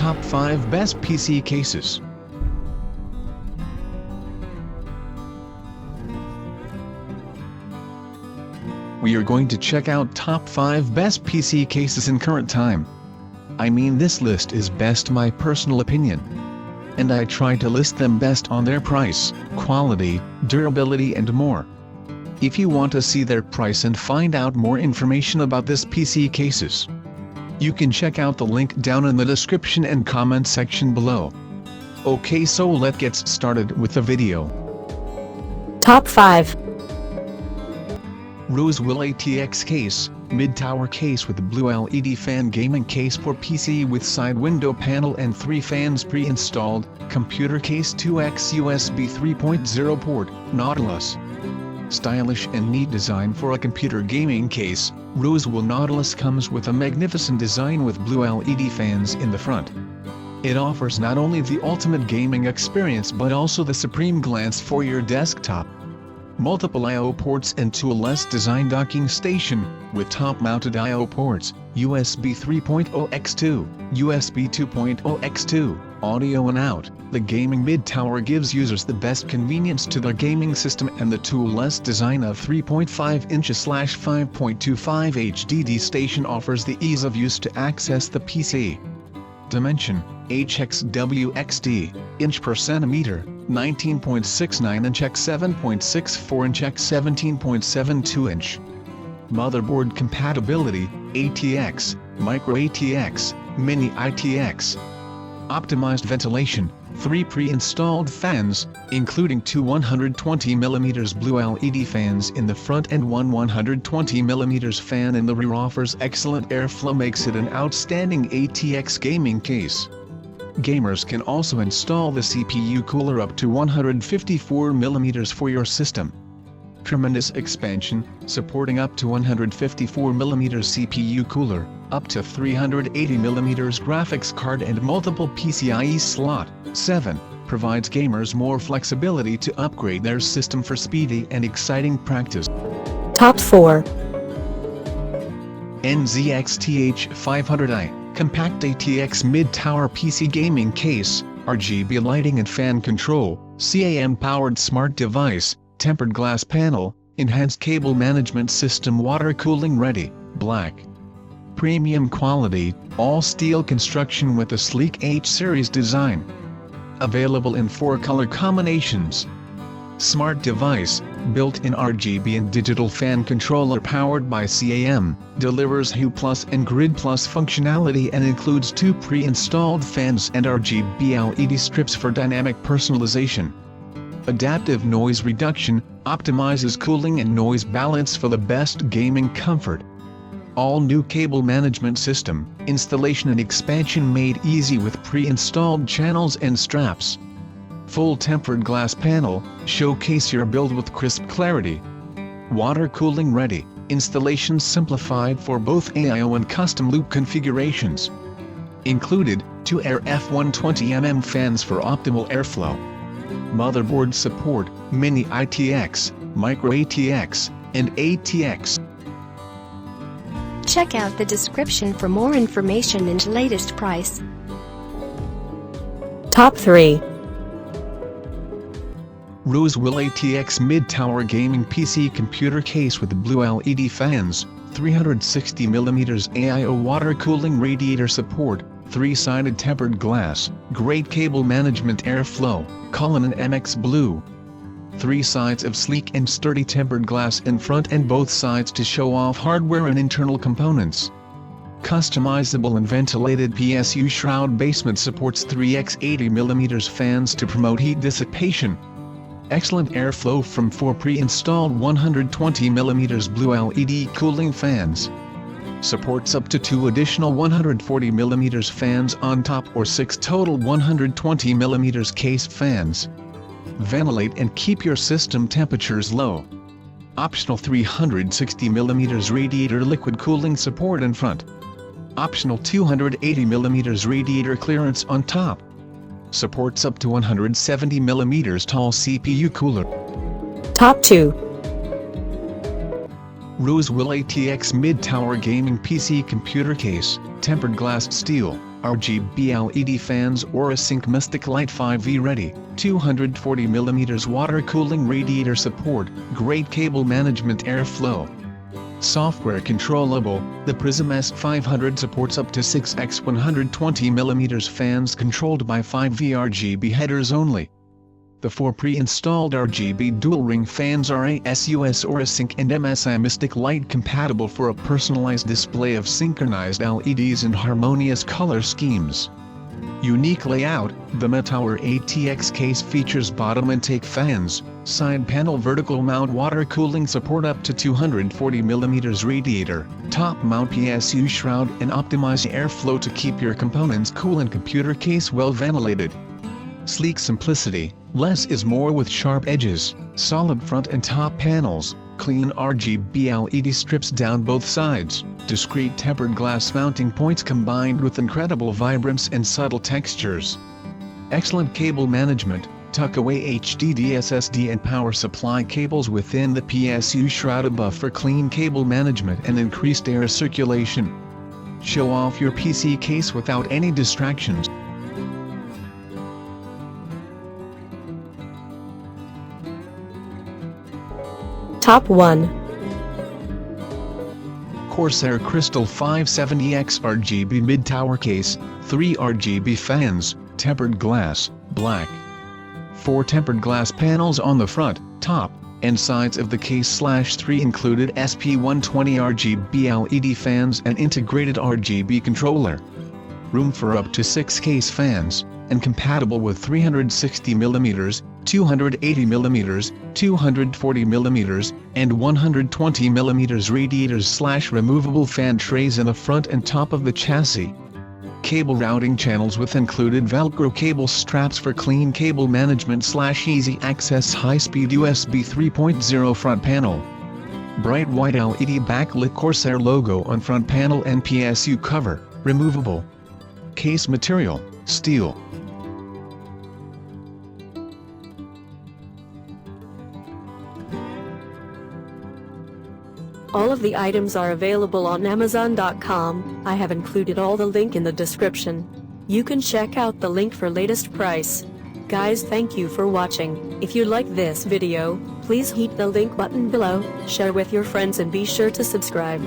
Top 5 Best PC Cases. We are going to check out top 5 best PC cases in current time. I mean, this list is best my personal opinion. And I try to list them best on their price, quality, durability and more. If you want to see their price and find out more information about this PC cases, you can check out the link down in the description and comment section below. Okay, so let's get started with the video. Top 5. Rosewill ATX case, mid-tower case with blue LED fan, gaming case for PC with side window panel and 3 fans pre-installed, computer case 2x USB 3.0 port, Nautilus. Stylish and neat design for a computer gaming case, Rosewill Nautilus comes with a magnificent design with blue LED fans in the front. It offers not only the ultimate gaming experience but also the supreme glance for your desktop. Multiple I/O ports and toolless design docking station, with top-mounted I/O ports, USB 3.0x2, USB 2.0x2, audio in out. The gaming mid-tower gives users the best convenience to their gaming system, and the toolless design of 3.5 inches/5.25 HDD station offers the ease of use to access the PC. Dimension, HXWXT, inch per centimeter, 19.69 inch x 7.64 inch x 17.72 inch. Motherboard compatibility, ATX, Micro ATX, Mini ITX. Optimized ventilation, 3 pre-installed fans, including 2 120mm blue LED fans in the front and 1 120mm fan in the rear, offers excellent airflow, makes it an outstanding ATX gaming case. Gamers can also install the CPU cooler up to 154mm for your system. Tremendous expansion, supporting up to 154mm CPU cooler, up to 380mm graphics card and multiple PCIe slot. 7. Provides gamers more flexibility to upgrade their system for speedy and exciting practice. Top 4. NZXT H500i, compact ATX mid-tower PC gaming case, RGB lighting and fan control, CAM-powered smart device, tempered glass panel, enhanced cable management system, water cooling ready, black. Premium quality, all steel construction with a sleek H-series design. Available in 4 color combinations. Smart device, built-in RGB and digital fan controller powered by CAM, delivers Hue Plus and Grid Plus functionality and includes 2 pre-installed fans and RGB LED strips for dynamic personalization. Adaptive noise reduction, optimizes cooling and noise balance for the best gaming comfort. All new cable management system, installation and expansion made easy with pre-installed channels and straps. Full tempered glass panel, showcase your build with crisp clarity. Water cooling ready, installation simplified for both AIO and custom loop configurations. Included, 2 Air F120mm fans for optimal airflow. Motherboard support, Mini ITX, Micro ATX, and ATX. Check out the description for more information and latest price. Top 3. Rosewill ATX mid-tower gaming PC computer case with blue LED fans, 360mm AIO water cooling, radiator support, 3-sided tempered glass, great cable management, airflow, CULLINAN MX Blue. 3 sides of sleek and sturdy tempered glass in front and both sides to show off hardware and internal components. Customizable and ventilated PSU shroud basement supports 3x 80mm fans to promote heat dissipation. Excellent airflow from 4 pre-installed 120mm blue LED cooling fans. Supports up to 2 additional 140mm fans on top or 6 total 120mm case fans. Ventilate and keep your system temperatures low. Optional 360mm radiator liquid cooling support in front. Optional 280mm radiator clearance on top. Supports up to 170mm tall CPU cooler. Top 2. Rosewill ATX mid-tower gaming PC computer case, tempered glass steel, RGB LED fans AuraSync Mystic Light 5V ready, 240mm water cooling radiator support, great cable management airflow. Software controllable, the Prism S500 supports up to 6x 120mm fans controlled by 5V RGB headers only. The 4 pre-installed RGB dual-ring fans are ASUS AuraSync and MSI Mystic Light compatible for a personalized display of synchronized LEDs in harmonious color schemes. Unique layout, the Metower ATX case features bottom intake fans, side panel vertical mount water cooling support up to 240mm radiator, top mount PSU shroud and optimize airflow to keep your components cool and computer case well ventilated. Sleek simplicity, less is more with sharp edges, solid front and top panels, clean RGB LED strips down both sides, discrete tempered glass mounting points combined with incredible vibrance and subtle textures. Excellent cable management, tuck away HDD SSD and power supply cables within the PSU shroud above for clean cable management and increased air circulation. Show off your PC case without any distractions. Top 1. Corsair Crystal 570X RGB mid-tower case, 3 RGB fans, tempered glass, black. 4 tempered glass panels on the front, top, and sides of the case / 3 included SP120 RGB LED fans and integrated RGB controller. Room for up to 6 case fans, and compatible with 360mm, 280mm, 240mm, and 120mm radiators / removable fan trays in the front and top of the chassis. Cable routing channels with included Velcro cable straps for clean cable management / easy access high-speed USB 3.0 front panel. Bright white LED backlit Corsair logo on front panel and PSU cover, removable. Case material, steel. All of the items are available on Amazon.com. I have included all the link in the description. You can check out the link for latest price. Guys, thank you for watching. If you like this video, please hit the link button below, share with your friends and be sure to subscribe.